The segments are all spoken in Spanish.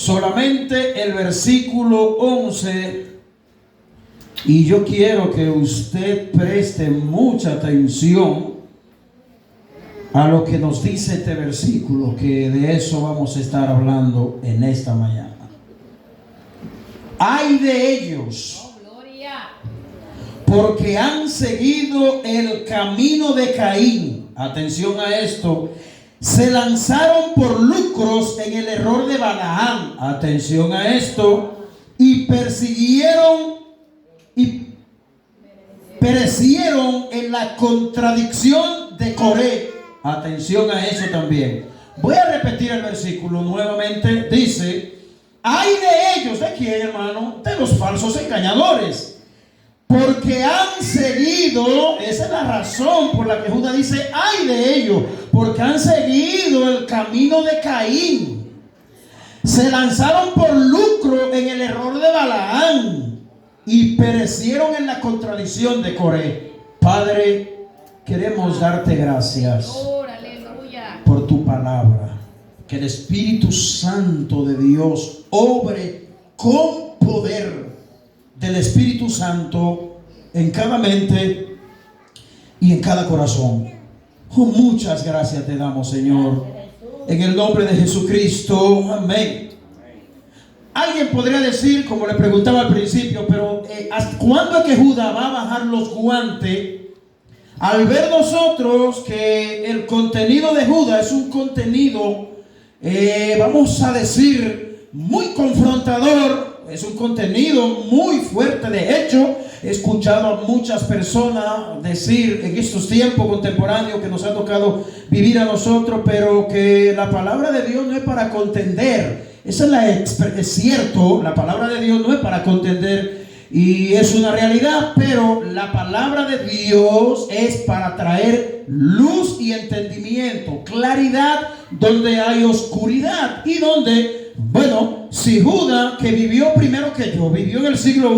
solamente el versículo 11. Y yo quiero que usted preste mucha atención a lo que nos dice este versículo, que de eso vamos a estar hablando en esta mañana. Ay de ellos, porque han seguido el camino de Caín. Atención a esto. Se lanzaron por lucros en el error de Balaam. Atención a esto. Y perecieron en la contradicción de Coré. Atención a eso también. Voy a repetir el versículo nuevamente. Dice: ay de ellos. ¿De quién, hermano? De los falsos engañadores. Porque han seguido, esa es la razón por la que Judas dice ay de ellos, porque han seguido el camino de Caín. Se lanzaron por lucro en el error de Balaam y perecieron en la contradicción de Coré. Padre, queremos darte gracias por tu palabra. Que el Espíritu Santo de Dios obre con poder del Espíritu Santo en cada mente y en cada corazón. Muchas gracias te damos, Señor, en el nombre de Jesucristo. Amén. Alguien podría decir, como le preguntaba al principio, pero ¿hasta cuándo es que Judas va a bajar los guantes al ver nosotros que el contenido de Judas es un contenido, vamos a decir, muy confrontador? Es un contenido muy fuerte. De hecho, he escuchado a muchas personas decir en estos tiempos contemporáneos que nos ha tocado vivir a nosotros, pero que la palabra de Dios no es para contender. Esa es cierto, la palabra de Dios no es para contender y es una realidad, pero la palabra de Dios es para traer luz y entendimiento, claridad donde hay oscuridad y donde, bueno, si Judas, que vivió primero que yo, vivió en el siglo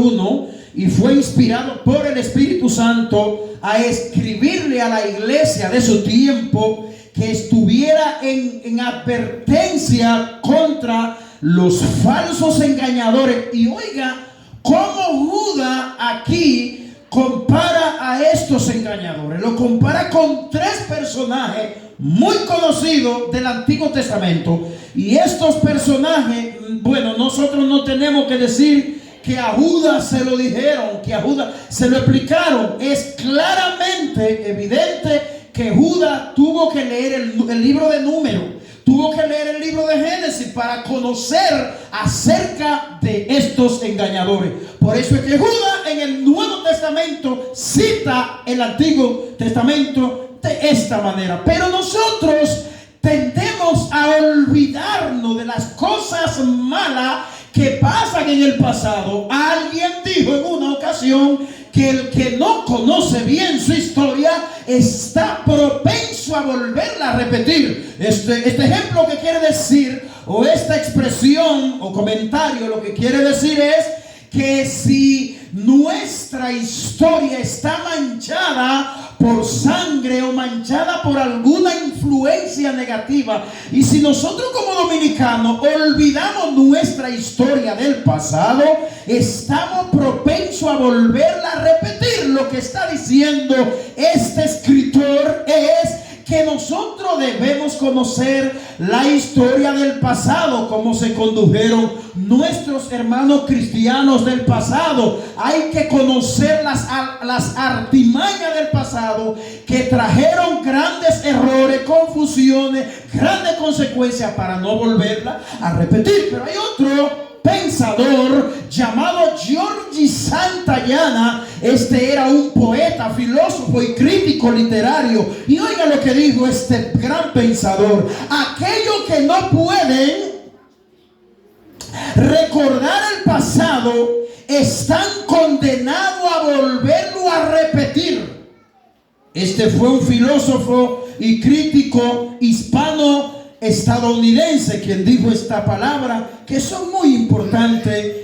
I y fue inspirado por el Espíritu Santo a escribirle a la iglesia de su tiempo que estuviera en advertencia contra los falsos engañadores. Y oiga cómo Judas aquí compara a estos engañadores. Lo compara con tres personajes muy conocidos del Antiguo Testamento. Y estos personajes, bueno, nosotros no tenemos que decir que a Judas se lo dijeron, que a Judas se lo explicaron. Es claramente evidente que Judas tuvo que leer el libro de Números, tuvo que leer el libro de Génesis para conocer acerca de estos engañadores. Por eso es que Judas en el Nuevo Testamento cita el Antiguo Testamento de esta manera. Pero nosotros tendemos a olvidarnos de las cosas malas que pasan en el pasado. Alguien dijo en una ocasión que el que no conoce bien su historia está propenso a volverla a repetir. Este ejemplo que quiere decir, o esta expresión o comentario, lo que quiere decir es que si nuestra historia está manchada por sangre o manchada por alguna influencia negativa, y si nosotros como dominicanos olvidamos nuestra historia del pasado, estamos propensos a volverla a repetir. Lo que está diciendo este escritor es que nosotros debemos conocer la historia del pasado, cómo se condujeron nuestros hermanos cristianos del pasado. Hay que conocer las artimañas del pasado que trajeron grandes errores, confusiones, grandes consecuencias para no volverla a repetir. Pero hay otro pensador llamado Giorgi Santayana. Este era un poeta, filósofo y crítico literario. Y oiga lo que dijo este gran pensador: aquellos que no pueden recordar el pasado están condenados a volverlo a repetir. Este fue un filósofo y crítico hispano-estadounidense quien dijo esta palabra, que son muy importantes.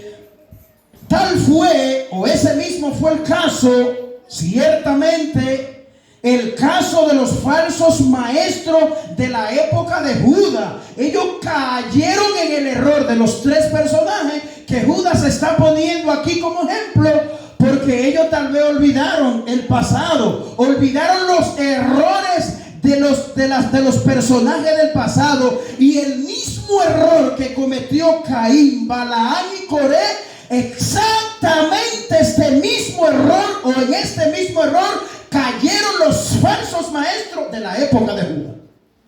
Tal fue, o ese mismo fue el caso, ciertamente, el caso de los falsos maestros de la época de Judas. Ellos cayeron en el error de los tres personajes que Judas está poniendo aquí como ejemplo, porque ellos tal vez olvidaron el pasado, olvidaron los errores de los personajes del pasado, y el mismo error que cometió Caín, Balaam y Coré, exactamente este mismo error, o en este mismo error cayeron los falsos maestros de la época de Judas.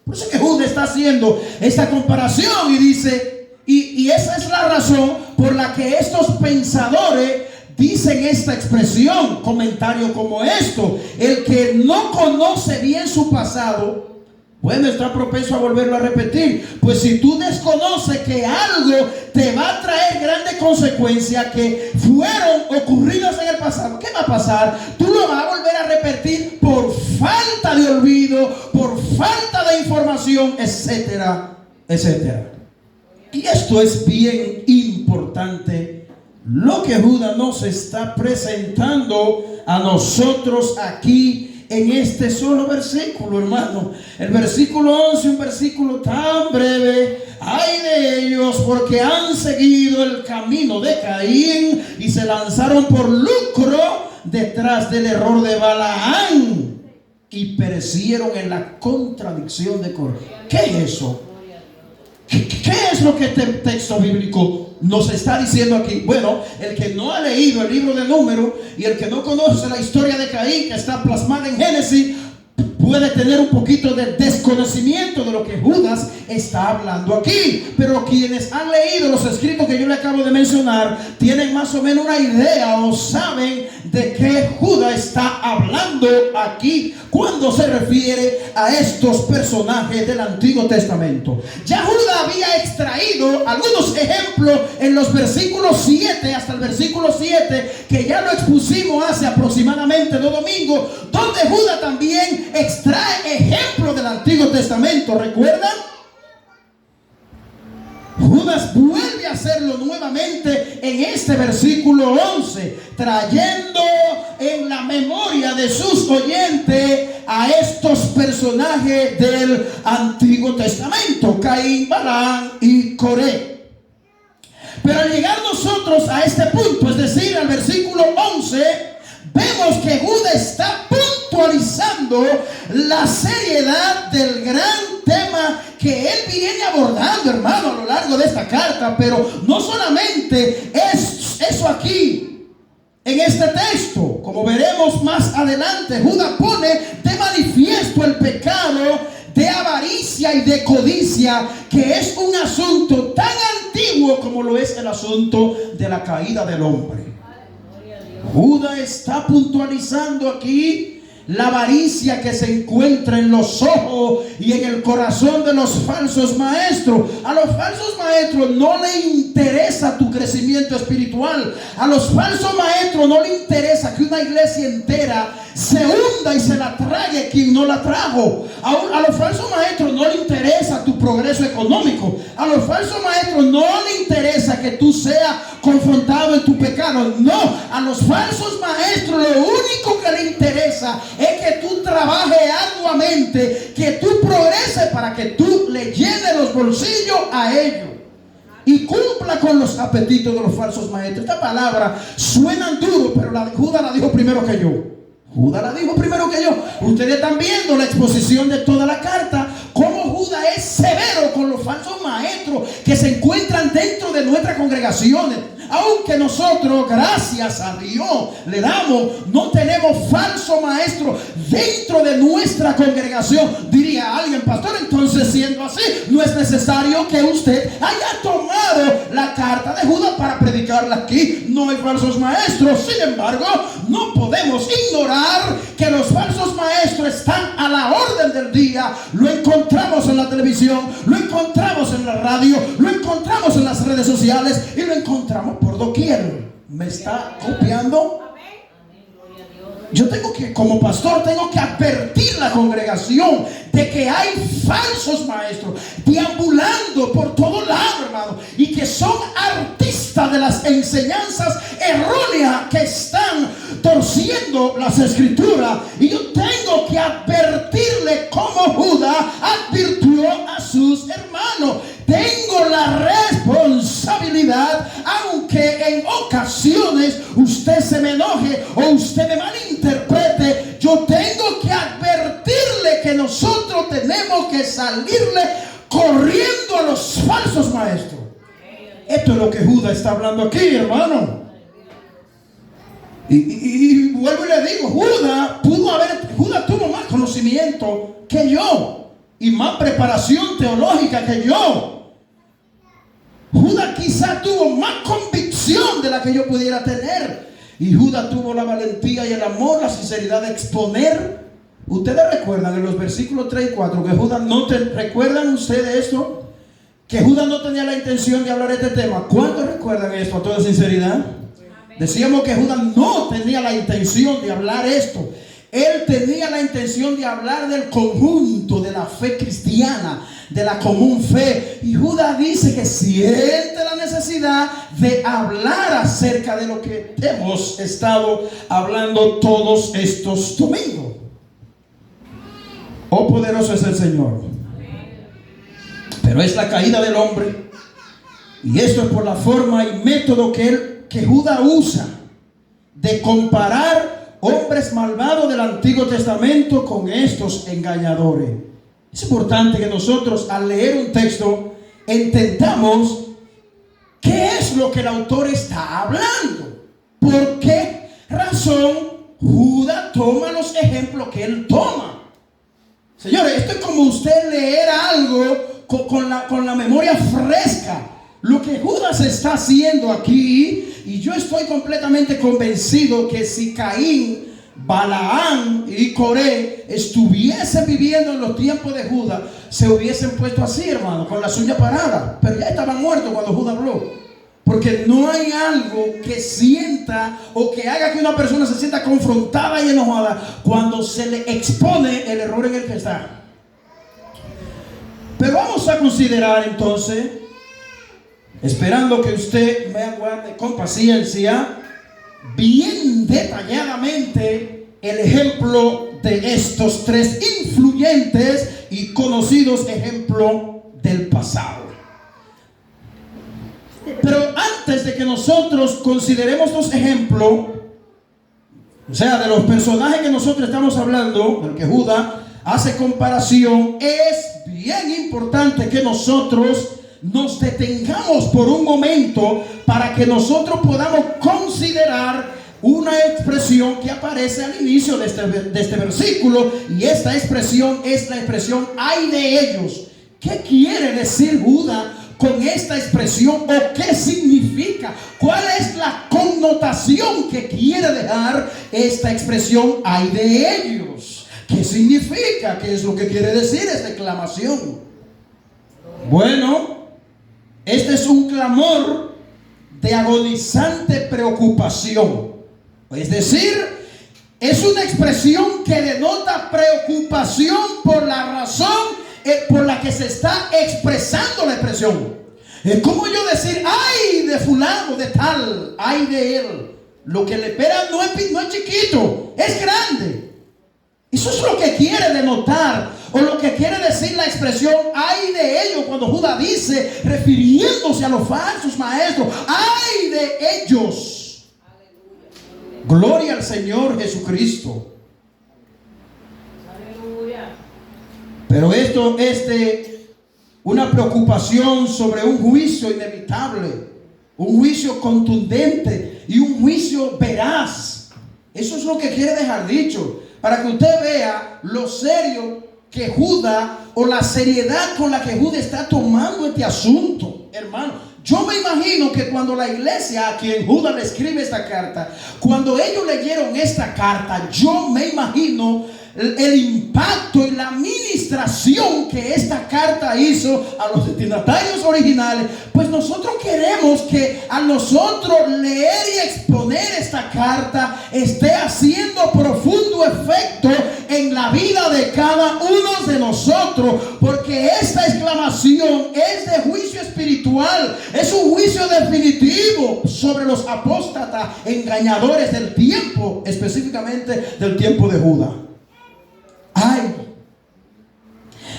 Por eso es que Judas está haciendo esta comparación y dice, y esa es la razón por la que estos pensadores dicen esta expresión, comentario como esto: el que no conoce bien su pasado, bueno, está propenso a volverlo a repetir. Pues si tú desconoces que algo te va a traer grandes consecuencias que fueron ocurridas en el pasado, ¿qué va a pasar? Tú lo vas a volver a repetir por falta de olvido, por falta de información, etcétera, etcétera. Y esto es bien importante, lo que Judas nos está presentando a nosotros aquí en este solo versículo, hermano. El versículo 11, un versículo tan breve. Ay de ellos, porque han seguido el camino de Caín y se lanzaron por lucro detrás del error de Balaam y perecieron en la contradicción de Coré. ¿Qué es eso? ¿Qué es lo que este texto bíblico nos está diciendo aquí? Bueno, el que no ha leído el libro de Números y el que no conoce la historia de Caín, que está plasmada en Génesis, puede tener un poquito de desconocimiento de lo que Judas está hablando aquí. Pero quienes han leído los escritos que yo le acabo de mencionar tienen más o menos una idea o saben de qué Judas está hablando aquí cuando se refiere a estos personajes del Antiguo Testamento. Ya Judas había extraído algunos ejemplos en los versículos 7 hasta el versículo 7, que ya lo expusimos hace aproximadamente 2 domingos, donde Judas también extrae ejemplos del Antiguo Testamento. ¿Recuerdan? Judas vuelve a hacerlo nuevamente en este versículo 11, trayendo en la memoria de sus oyentes a estos personajes del Antiguo Testamento: Caín, Balaam y Coré. Pero al llegar nosotros a este punto, es decir, al versículo 11, vemos que Judas está puntualizando la seriedad del gran tema que él viene abordando, hermano, a lo largo de esta carta. Pero no solamente es eso aquí en este texto. Como veremos más adelante, Judas pone de manifiesto el pecado de avaricia y de codicia, que es un asunto tan antiguo como lo es el asunto de la caída del hombre. Judas está puntualizando aquí la avaricia que se encuentra en los ojos y en el corazón de los falsos maestros. A los falsos maestros no le interesa tu crecimiento espiritual. A los falsos maestros no le interesa que una iglesia entera se hunda y se la trague quien no la trajo. A los falsos maestros no le interesa tu progreso económico. A los falsos maestros no le interesa que tú seas confrontado en tu pecado. No, a los falsos maestros lo único que le interesa es que tú trabajes arduamente, que tú progreses para que tú le llenes los bolsillos a ellos y cumpla con los apetitos de los falsos maestros. Esta palabra suena duro, pero Judas la dijo primero que yo. Judas la dijo primero que yo. Ustedes están viendo la exposición de toda la carta, cómo Judas es severo con los falsos maestros que se encuentran dentro de nuestras congregaciones. Aunque nosotros, gracias a Dios, le damos, no tenemos falso maestro dentro de nuestra congregación. Diría alguien: pastor, entonces siendo así, no es necesario que usted haya tomado la carta de Judas para predicarla aquí. No hay falsos maestros. Sin embargo, no podemos ignorar que los falsos maestros están a la orden del día. Lo encontramos en la televisión, lo encontramos en la radio, lo encontramos en las redes sociales y lo encontramos por doquier. ¿Me está copiando? Yo tengo que, como pastor, tengo que advertir la congregación de que hay falsos maestros deambulando por todo lado, hermano, y que son artistas de las enseñanzas erróneas que están torciendo las escrituras, y yo tengo que advertirle como Judas advirtió a sus hermanos. Tengo la responsabilidad, aunque en ocasiones usted se me enoje o usted me malinterprete, yo tengo que advertirle que nosotros tenemos que salirle corriendo a los falsos maestros. Esto es lo que Judas está hablando aquí, hermano. Y vuelvo y le digo, Judas tuvo más conocimiento que yo y más preparación teológica que yo. Judas quizá tuvo más convicción de la que yo pudiera tener. Y Judas tuvo la valentía y el amor, la sinceridad de exponer. Ustedes recuerdan en los versículos 3 y 4 que Judas ¿recuerdan ustedes esto? Que Judas no tenía la intención de hablar de este tema. ¿Cuántos recuerdan esto a toda sinceridad? Decíamos que Judas no tenía la intención de hablar esto. Él tenía la intención de hablar del conjunto de la fe cristiana, de la común fe. Y Judas dice que siente la necesidad de hablar acerca de lo que hemos estado hablando todos estos domingos. Oh, poderoso es el Señor. Pero es la caída del hombre, y esto es por la forma y método que Judas usa de comparar hombres malvados del Antiguo Testamento con estos engañadores. Es importante que nosotros, al leer un texto, entendamos qué es lo que el autor está hablando. ¿Por qué razón Judas toma los ejemplos que él toma? Señores, esto es como usted leer algo con la memoria fresca. Lo que Judas está haciendo aquí, y yo estoy completamente convencido que si Caín, Balaam y Coré estuviesen viviendo en los tiempos de Judas, se hubiesen puesto así, hermano, con las uñas paradas. Pero ya estaban muertos cuando Judas habló. Porque no hay algo que sienta o que haga que una persona se sienta confrontada y enojada cuando se le expone el error en el que está. Pero vamos a considerar entonces, esperando que usted me aguarde con paciencia, bien detalladamente el ejemplo de estos tres influyentes y conocidos ejemplos del pasado. Pero antes de que nosotros consideremos los ejemplos, o sea, de los personajes que nosotros estamos hablando, del que Judas hace comparación, es bien importante que nosotros nos detengamos por un momento para que nosotros podamos considerar una expresión que aparece al inicio de este versículo, y esta expresión es la expresión "ay de ellos". ¿Qué quiere decir Judas con esta expresión, o qué significa? ¿Cuál es la connotación que quiere dejar esta expresión "ay de ellos"? ¿Qué significa? ¿Qué es lo que quiere decir esta exclamación? Bueno, este es un clamor de agonizante preocupación. Es decir, es una expresión que denota preocupación por la razón por la que se está expresando la expresión. Es como yo decir, ay de fulano, de tal, ay de él. Lo que le espera no es chiquito, es grande. Eso es lo que quiere denotar, o lo que quiere decir la expresión "ay de ellos", cuando Judas dice, refiriéndose a los falsos maestros, "ay de ellos". Gloria al Señor Jesucristo. Pero esto es de una preocupación sobre un juicio inevitable, un juicio contundente y un juicio veraz. Eso es lo que quiere dejar dicho, para que usted vea lo serio que Judas, o la seriedad con la que Judas está tomando este asunto, hermano. Yo me imagino que cuando la iglesia a quien Judas le escribe esta carta, cuando ellos leyeron esta carta, yo me imagino el impacto y la administración que esta carta hizo a los destinatarios originales. Pues nosotros queremos que a nosotros leer y exponer esta carta esté haciendo profundo efecto en la vida de cada uno de nosotros, porque esta exclamación es de juicio espiritual, es un juicio definitivo definitivo sobre los apóstatas engañadores del tiempo, específicamente del tiempo de Judas. Ay,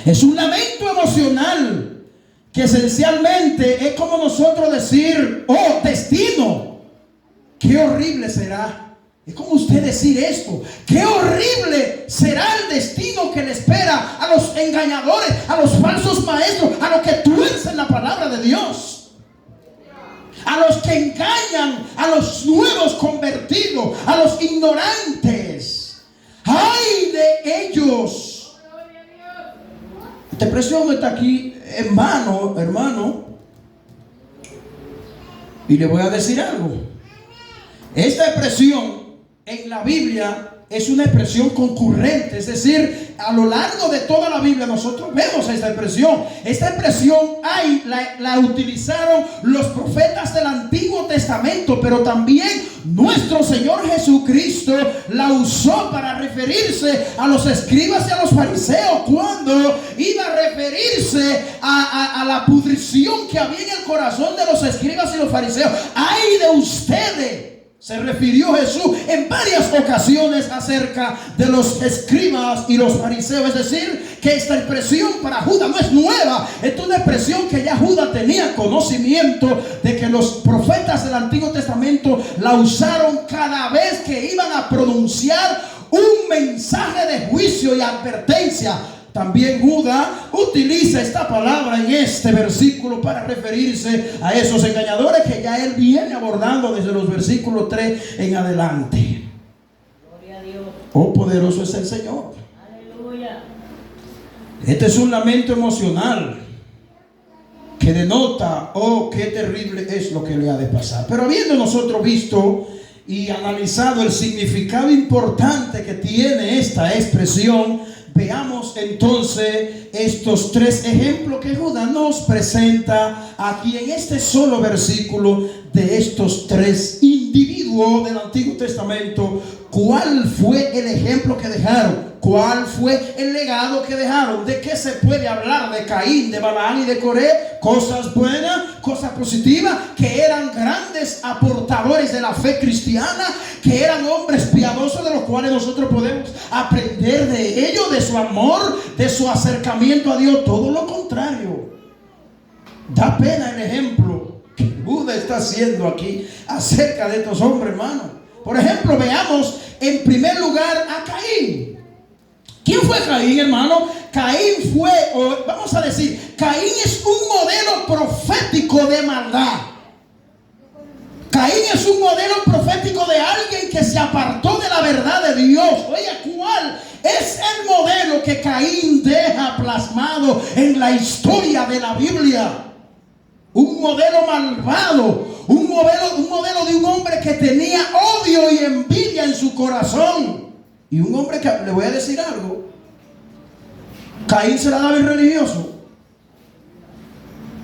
es un lamento emocional que esencialmente es como nosotros decir, oh, destino, qué horrible será. Es como usted decir esto, qué horrible será el destino que le espera a los engañadores, a los falsos maestros, a los que tuercen la palabra de Dios, a los que engañan, a los nuevos convertidos, a los ignorantes. ¡Ay de ellos! Esta expresión está aquí en mano, hermano, y le voy a decir algo. Esta expresión en la Biblia es una expresión concurrente, es decir, a lo largo de toda la Biblia nosotros vemos esta expresión. Esta expresión la utilizaron los profetas del Antiguo Testamento, pero también nuestro Señor Jesucristo la usó para referirse a los escribas y a los fariseos cuando iba a referirse a la pudrición que había en el corazón de los escribas y los fariseos. ¡Ay de ustedes! Se refirió Jesús en varias ocasiones acerca de los escribas y los fariseos. Es decir, que esta expresión para Judas no es nueva. Es una expresión que ya Judas tenía conocimiento de, que los profetas del Antiguo Testamento la usaron cada vez que iban a pronunciar un mensaje de juicio y advertencia. También Judas utiliza esta palabra en este versículo para referirse a esos engañadores que ya él viene abordando desde los versículos 3 en adelante. Gloria a Dios. Oh, poderoso es el Señor. Aleluya. Este es un lamento emocional que denota, oh, qué terrible es lo que le ha de pasar. Pero habiendo nosotros visto y analizado el significado importante que tiene esta expresión, veamos entonces estos tres ejemplos que Judas nos presenta aquí en este solo versículo de estos tres individuos del Antiguo Testamento. ¿Cuál fue el ejemplo que dejaron? ¿Cuál fue el legado que dejaron? ¿De qué se puede hablar de Caín, de Balaam y de Coré? Cosas buenas, cosas positivas, que eran grandes aportadores de la fe cristiana, que eran hombres piadosos de los cuales nosotros podemos aprender de ellos, de su amor, de su acercamiento a Dios. Todo lo contrario. Da pena el ejemplo que Judas está haciendo aquí acerca de estos hombres, hermano. Por ejemplo, veamos en primer lugar a Caín. ¿Quién fue Caín, hermano? Caín fue, o vamos a decir, Caín es un modelo profético de maldad. Caín es un modelo profético de alguien que se apartó de la verdad de Dios. Oye, ¿cuál es el modelo que Caín deja plasmado en la historia de la Biblia? Un modelo malvado, un modelo de un hombre que tenía odio y envidia en su corazón. Y un hombre que, le voy a decir algo, Caín se la daba en religioso.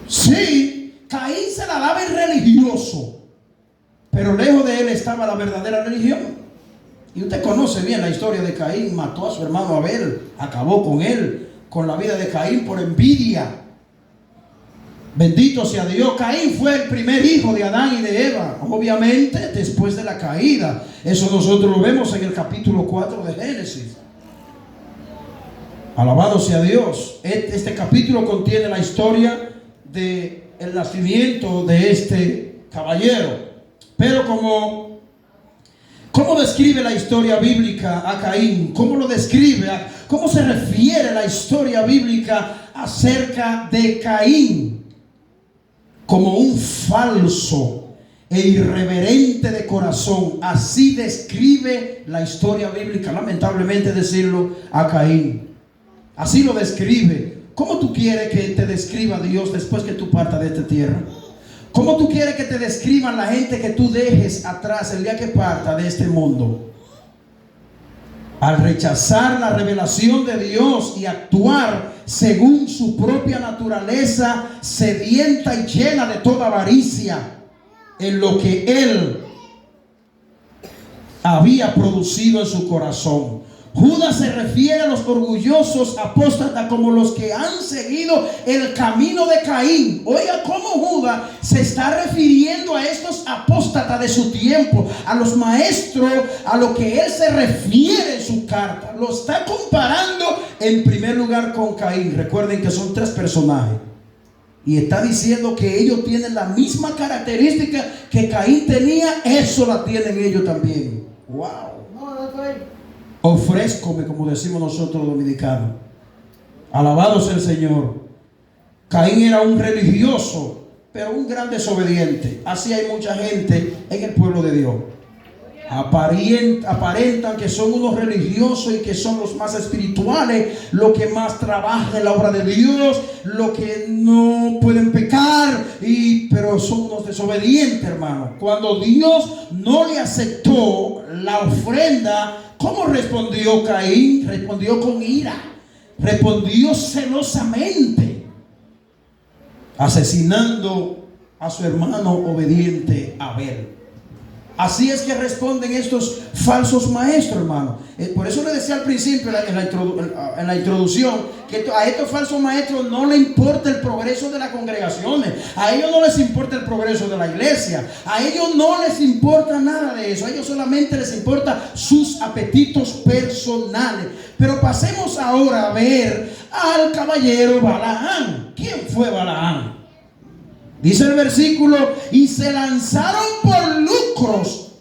Sí, Caín se la daba en religioso, pero lejos de él estaba la verdadera religión. Y usted conoce bien la historia de Caín. Mató a su hermano Abel, acabó con él, con la vida de Caín por envidia. Bendito sea Dios. Caín fue el primer hijo de Adán y de Eva, obviamente después de la caída. Eso nosotros lo vemos en el capítulo 4 de Génesis. Alabado sea Dios. Este capítulo contiene la historia del nacimiento de este caballero. Pero ¿cómo describe la historia bíblica a Caín? ¿Cómo lo describe? ¿Cómo se refiere la historia bíblica acerca de Caín? Como un falso e irreverente de corazón. Así describe la historia bíblica, lamentablemente decirlo, a Caín. Así lo describe. ¿Cómo tú quieres que te describa Dios después que tú partas de esta tierra? ¿Cómo tú quieres que te describan la gente que tú dejes atrás el día que parta de este mundo? Al rechazar la revelación de Dios y actuar según su propia naturaleza sedienta y llena de toda avaricia en lo que él había producido en su corazón. Judas se refiere a los orgullosos apóstatas como los que han seguido el camino de Caín. Oiga cómo Judas se está refiriendo a estos apóstatas de su tiempo, a los maestros, a lo que él se refiere en su carta. Lo está comparando en primer lugar con Caín. Recuerden que son tres personajes. Y está diciendo que ellos tienen la misma característica que Caín tenía. Eso la tienen ellos también. Wow. Ofrézcome, como decimos nosotros dominicanos. Alabado sea el Señor. Caín era un religioso, pero un gran desobediente. Así hay mucha gente en el pueblo de Dios. Aparentan que son unos religiosos y que son los más espirituales, los que más trabajan en la obra de Dios, los que no pueden pecar, pero son unos desobedientes, hermano. Cuando Dios no le aceptó la ofrenda, ¿cómo respondió Caín? Respondió con ira, respondió celosamente, asesinando a su hermano obediente Abel. Así es que responden estos falsos maestros, hermano. Por eso le decía al principio, en la introducción, que a estos falsos maestros no les importa el progreso de las congregaciones. A ellos no les importa el progreso de la iglesia. A ellos no les importa nada de eso. A ellos solamente les importa sus apetitos personales. Pero pasemos ahora a ver al caballero Balaam. ¿Quién fue Balaam? Dice el versículo: y se lanzaron por lucros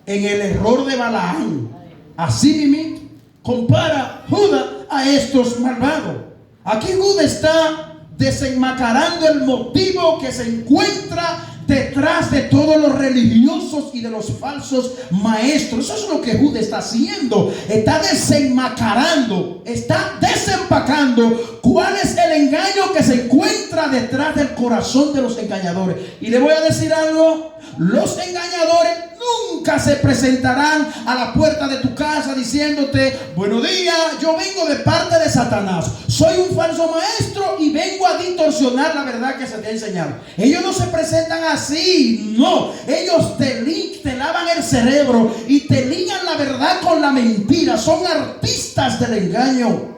en el error de Balaam. Así mismo compara Judas a estos malvados. Aquí Judas está desenmascarando el motivo que se encuentra detrás de todos los religiosos y de los falsos maestros. Eso es lo que Judas está haciendo. Está desenmascarando, está desempacando cuál es el engaño que se encuentra detrás del corazón de los engañadores. Y le voy a decir algo: los engañadores nunca se presentarán a la puerta de tu casa diciéndote: buenos días, yo vengo de parte de Satanás, soy un falso maestro y vengo a distorsionar la verdad que se te ha enseñado. Ellos no se presentan así, no. Ellos te lavan el cerebro y te ligan la verdad con la mentira. Son artistas del engaño.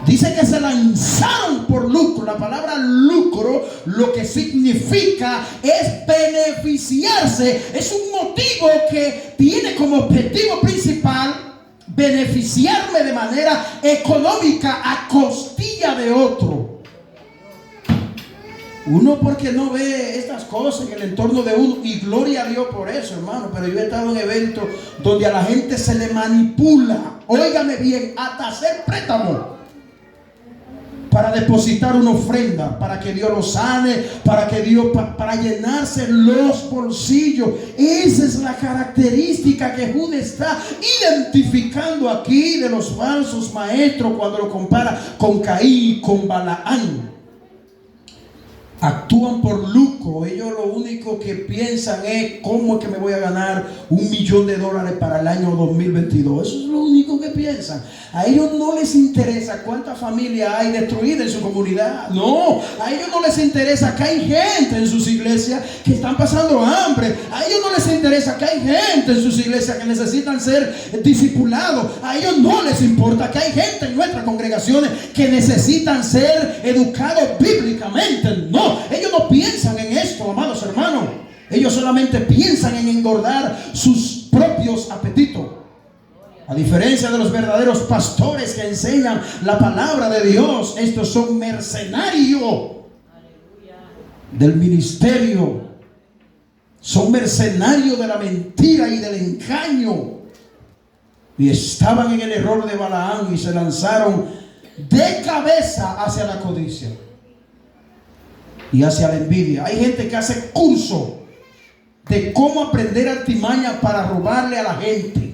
Dice que se lanzaron por lucro. La palabra lucro lo que significa es beneficiarse. Es un motivo que tiene como objetivo principal beneficiarme de manera económica a costilla de otro. Uno porque no ve estas cosas en el entorno de uno, y gloria a Dios por eso, hermano. Pero yo he estado en eventos donde a la gente se le manipula, óigame bien, hasta hacer préstamo para depositar una ofrenda, para que Dios lo sane, para que Dios, para llenarse los bolsillos. Esa es la característica que Judas está identificando aquí de los falsos maestros cuando lo compara con Caín y con Balaam. Actúan por lucro. Ellos lo único que piensan es: ¿cómo es que me voy a ganar $1.000.000 para el año 2022? Eso es lo único que piensan. A ellos no les interesa cuántas familias hay destruidas en su comunidad. No, a ellos no les interesa que hay gente en sus iglesias que están pasando hambre. A ellos no les interesa que hay gente en sus iglesias que necesitan ser discipulados. A ellos no les importa que hay gente en nuestras congregaciones que necesitan ser educados bíblicamente. No, ellos no piensan en esto, amados hermanos. Ellos solamente piensan en engordar sus propios apetitos. A diferencia de los verdaderos pastores que enseñan la palabra de Dios, estos son mercenarios del ministerio. Son mercenarios de la mentira y del engaño. Y estaban en el error de Balaam y se lanzaron de cabeza hacia la codicia y hacia la envidia. Hay gente que hace curso de cómo aprender artimañas para robarle a la gente.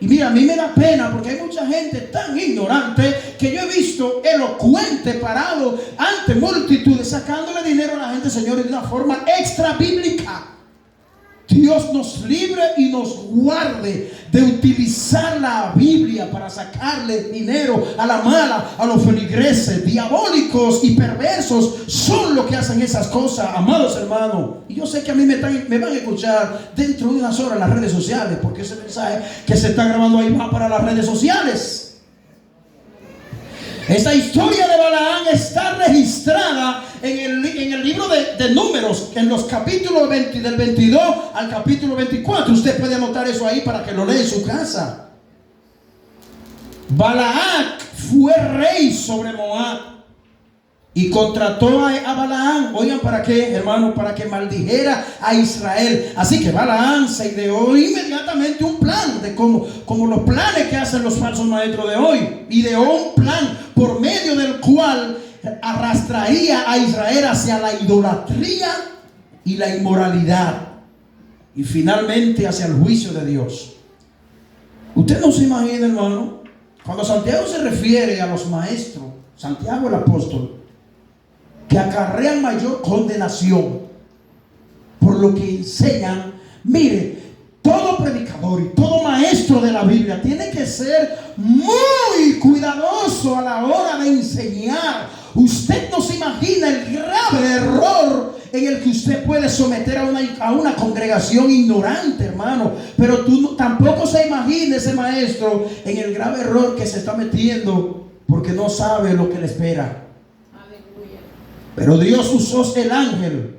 Y mira, a mí me da pena porque hay mucha gente tan ignorante que yo he visto elocuente parado ante multitudes sacándole dinero a la gente, señores, de una forma extra bíblica. Dios nos libre y nos guarde de utilizar la Biblia para sacarle dinero a la mala, a los feligreses, diabólicos y perversos. Son los que hacen esas cosas, amados hermanos. Y yo sé que a mí me van a escuchar dentro de unas horas en las redes sociales, porque ese mensaje que se está grabando ahí va para las redes sociales. Esta historia de Balaam está registrada en el libro de Números, en los capítulos del 22 al capítulo 24. Usted puede anotar eso ahí para que lo lea en su casa. Balac fue rey sobre Moab y contrató a Balaam. Oigan, ¿para qué, hermano? Para que maldijera a Israel. Así que Balaam se ideó inmediatamente un plan de como los planes que hacen los falsos maestros de hoy. Ideó un plan por medio del cual arrastraría a Israel hacia la idolatría y la inmoralidad, y finalmente hacia el juicio de Dios. Usted no se imagina, hermano, cuando Santiago se refiere a los maestros, Santiago el apóstol, que acarrean mayor condenación por lo que enseñan. Mire, todo predicador y todo maestro de la Biblia tiene que ser muy cuidadoso a la hora de enseñar. Usted no se imagina el grave error en el que usted puede someter a una congregación ignorante, hermano. Pero tampoco se imagina ese maestro en el grave error que se está metiendo porque no sabe lo que le espera. Pero Dios usó el ángel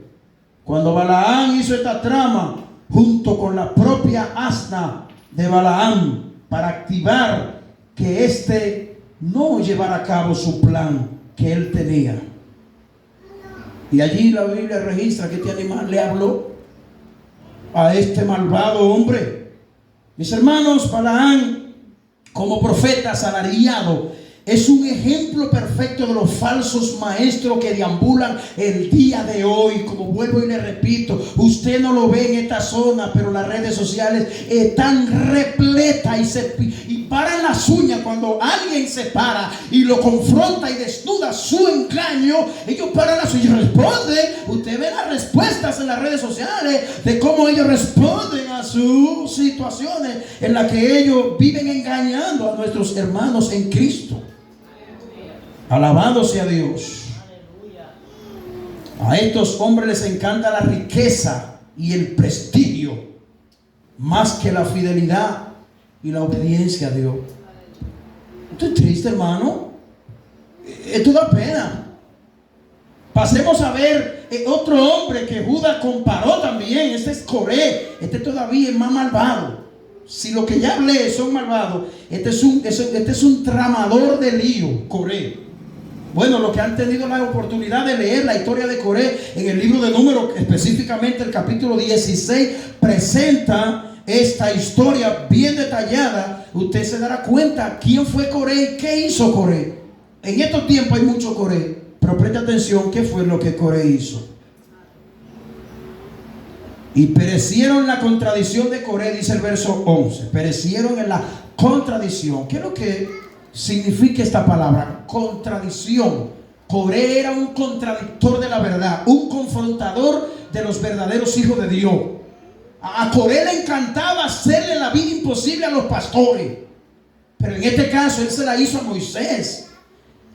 cuando Balaam hizo esta trama junto con la propia asna de Balaam para activar que éste no llevara a cabo su plan que él tenía. Y allí la Biblia registra que este animal le habló a este malvado hombre. Mis hermanos, Balaam, como profeta asalariado, es un ejemplo perfecto de los falsos maestros que deambulan el día de hoy. Como vuelvo y le repito, usted no lo ve en esta zona, pero las redes sociales están repletas y paran las uñas cuando alguien se para y lo confronta y desnuda su engaño. Ellos paran las uñas y responden. Usted ve las respuestas en las redes sociales de cómo ellos responden a sus situaciones en las que ellos viven engañando a nuestros hermanos en Cristo. Alabado sea Dios. A estos hombres les encanta la riqueza y el prestigio más que la fidelidad y la obediencia a Dios. Esto es triste, hermano. Esto da pena. Pasemos a ver otro hombre que Judas comparó también. Este es Coré. Este todavía es más malvado. Si lo que ya hablé son malvados, este es un tramador de lío, Coré. Bueno, los que han tenido la oportunidad de leer la historia de Coré en el libro de Números, específicamente el capítulo 16, presenta esta historia bien detallada. Usted se dará cuenta quién fue Coré y qué hizo Coré. En estos tiempos hay mucho Coré, pero preste atención qué fue lo que Coré hizo. Y perecieron en la contradicción de Coré, dice el verso 11. Perecieron en la contradicción. ¿Qué es lo que significa esta palabra? Contradicción. Coré era un contradictor de la verdad, un confrontador de los verdaderos hijos de Dios. A Coré le encantaba hacerle la vida imposible a los pastores, pero en este caso él se la hizo a Moisés.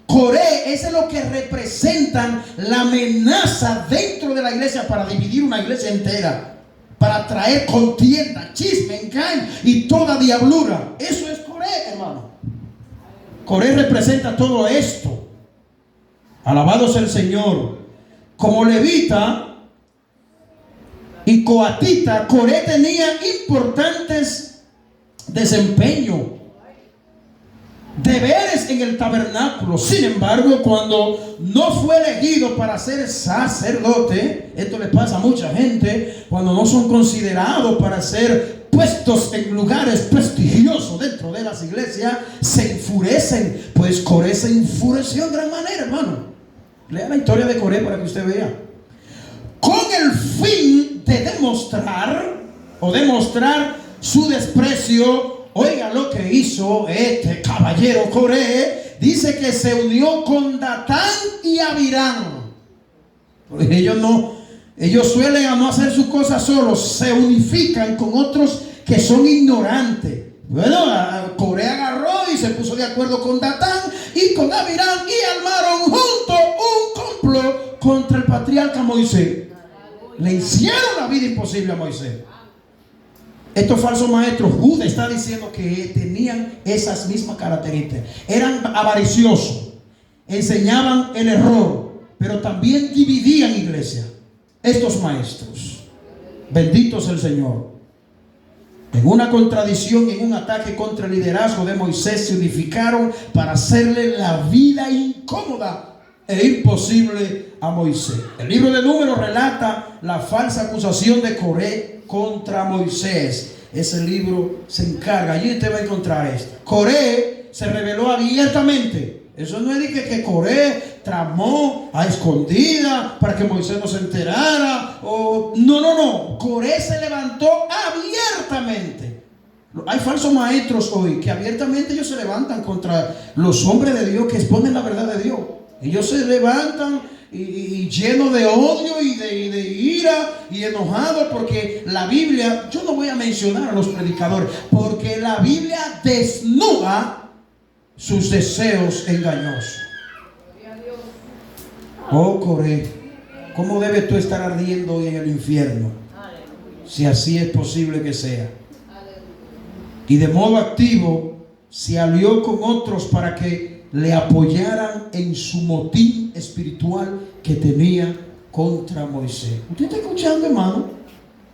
Coré es lo que representan la amenaza dentro de la iglesia para dividir una iglesia entera, para traer contienda, chisme, engaño y toda diablura. Eso es Coré, hermano. Coré representa todo esto. Alabado sea el Señor. Como levita y coatita, Coré tenía importantes desempeños, deberes en el tabernáculo. Sin embargo, cuando no fue elegido para ser sacerdote, esto le pasa a mucha gente, cuando no son considerados para ser puestos en lugares prestigiosos dentro de las iglesias, se enfurecen. Pues Coré se enfureció en gran manera, hermano. Lea la historia de Coré para que usted vea. Con el fin de demostrar su desprecio, oiga lo que hizo este caballero Coré. Dice que se unió con Datán y Abiram. Porque ellos Ellos suelen a no hacer sus cosas solos, se unifican con otros que son ignorantes. Bueno, Coré agarró y se puso de acuerdo con Datán y con Abiram y armaron juntos un complot contra el patriarca Moisés. Le hicieron la vida imposible a Moisés. Estos falsos maestros, Judas está diciendo que tenían esas mismas características. Eran avariciosos, enseñaban el error, pero también dividían iglesia. Estos maestros, bendito sea el Señor, en una contradicción, en un ataque contra el liderazgo de Moisés, se unificaron para hacerle la vida incómoda e imposible a Moisés. El libro de Números relata la falsa acusación de Coré contra Moisés. Ese libro se encarga, allí usted va a encontrar esto. Coré se reveló abiertamente. Eso no es de que Coré tramó a escondida para que Moisés no se enterara. No. Coré se levantó abiertamente. Hay falsos maestros hoy que abiertamente ellos se levantan contra los hombres de Dios que exponen la verdad de Dios. Ellos se levantan y llenos de odio y de ira y enojados porque la Biblia, yo no voy a mencionar a los predicadores, porque la Biblia desnuda sus deseos engañosos. Oh Coré, ¿cómo debes tú estar ardiendo hoy en el infierno? Si así es posible que sea. Y de modo activo se alió con otros para que le apoyaran en su motín espiritual que tenía contra Moisés. ¿Usted está escuchando, hermano?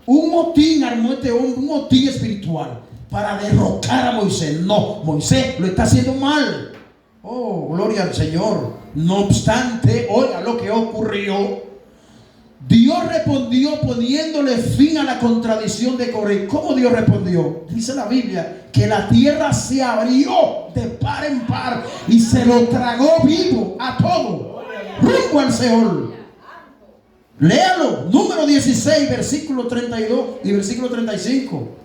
Un motín armó este hombre, un motín espiritual para derrocar a Moisés. No, Moisés lo está haciendo mal. Oh, gloria al Señor. No obstante, oiga lo que ocurrió. Dios respondió poniéndole fin a la contradicción de Coré. ¿Cómo Dios respondió? Dice la Biblia que la tierra se abrió de par en par y se lo tragó vivo a todo, rumbo al Seol. Léalo, número 16, versículo 32 y versículo 35.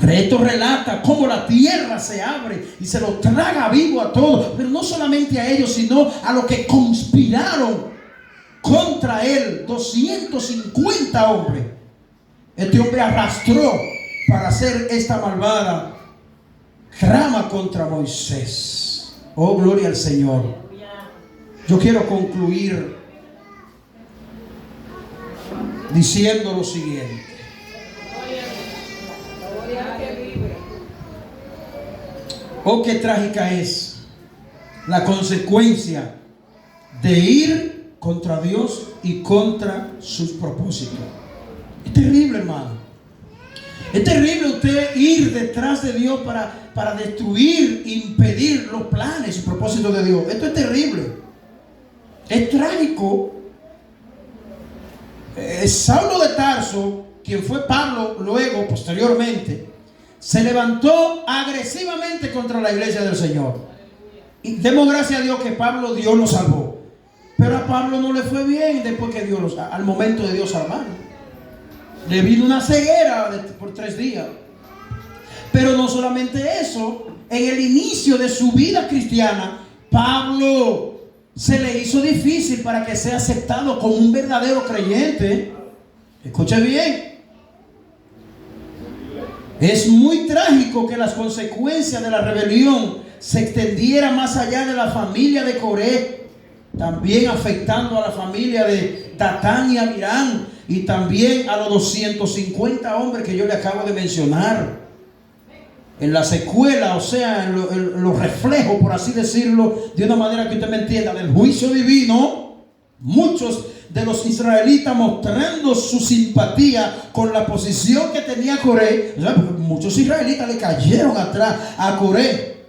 Esto relata cómo la tierra se abre y se lo traga vivo a todos, pero no solamente a ellos, sino a los que conspiraron contra él. 250 hombres este hombre arrastró para hacer esta malvada trama contra Moisés. Oh, gloria al Señor. Yo quiero concluir diciendo lo siguiente. Oh, qué trágica es la consecuencia de ir contra Dios y contra sus propósitos. Es terrible, hermano. Es terrible usted ir detrás de Dios para destruir, impedir los planes y propósitos de Dios. Esto es terrible. Es trágico. Saulo de Tarso, quien fue Pablo luego, posteriormente, se levantó agresivamente contra la iglesia del Señor. Y demos gracias a Dios que Dios lo salvó. Pero a Pablo no le fue bien después que al momento de Dios salvarlo. Le vino una ceguera por 3 días. Pero no solamente eso, en el inicio de su vida cristiana, Pablo se le hizo difícil para que sea aceptado como un verdadero creyente. Escuche bien. Es muy trágico que las consecuencias de la rebelión se extendieran más allá de la familia de Coré, también afectando a la familia de Datán y Abiram, y también a los 250 hombres que yo le acabo de mencionar. En la secuela, o sea, en los reflejos, por así decirlo, de una manera que usted me entienda, del juicio divino, muchos de los israelitas mostrando su simpatía con la posición que tenía Coré, o sea, muchos israelitas le cayeron atrás a Coré,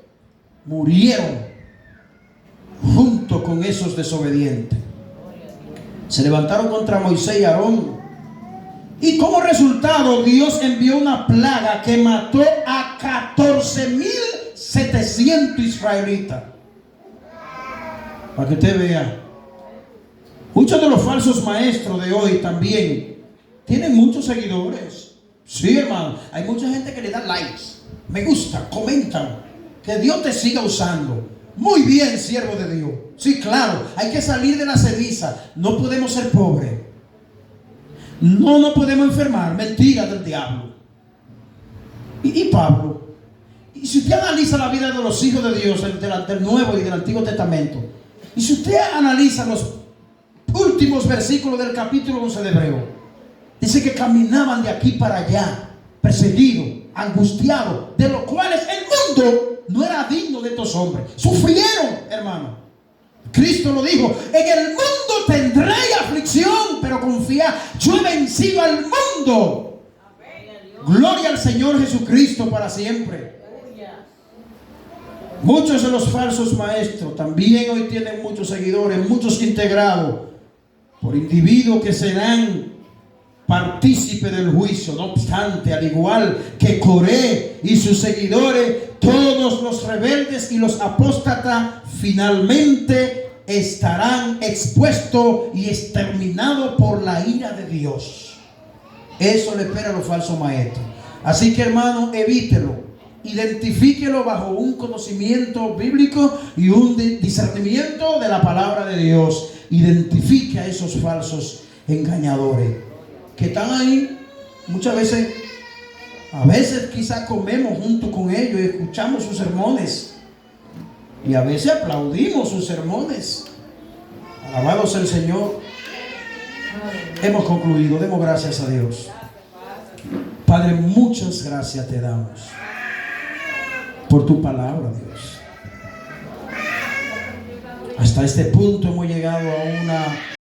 murieron junto con esos desobedientes. Se levantaron contra Moisés y Aarón, y como resultado Dios envió una plaga que mató a 14,700 israelitas. Para que usted vea, muchos de los falsos maestros de hoy también tienen muchos seguidores. Sí, hermano, hay mucha gente que le da likes, me gusta, comentan. Que Dios te siga usando. Muy bien, siervo de Dios. Sí, claro, hay que salir de la ceniza. No podemos ser pobres. No podemos enfermar. Mentira del diablo. Y Pablo, y si usted analiza la vida de los hijos de Dios del Nuevo y del Antiguo Testamento, y si usted analiza los últimos versículos del capítulo 11 de Hebreo, dice que caminaban de aquí para allá, perseguidos, angustiados, de los cuales el mundo no era digno de estos hombres. Sufrieron, hermano. Cristo lo dijo: en el mundo tendréis aflicción, pero confía, yo he vencido al mundo. Gloria al Señor Jesucristo para siempre. Muchos de los falsos maestros también hoy tienen muchos seguidores, muchos integrados por individuos que serán partícipes del juicio. No obstante, al igual que Coré y sus seguidores, todos los rebeldes y los apóstatas finalmente estarán expuestos y exterminados por la ira de Dios. Eso le espera a los falsos maestros. Así que, hermano, evítelo. Identifíquelo bajo un conocimiento bíblico y un discernimiento de la palabra de Dios. Identifique a esos falsos engañadores que están ahí. Muchas veces, a veces quizás comemos junto con ellos y escuchamos sus sermones. Y a veces aplaudimos sus sermones. Alabado sea el Señor. Hemos concluido. Demos gracias a Dios. Padre, muchas gracias te damos por tu palabra, Dios. Hasta este punto hemos llegado a una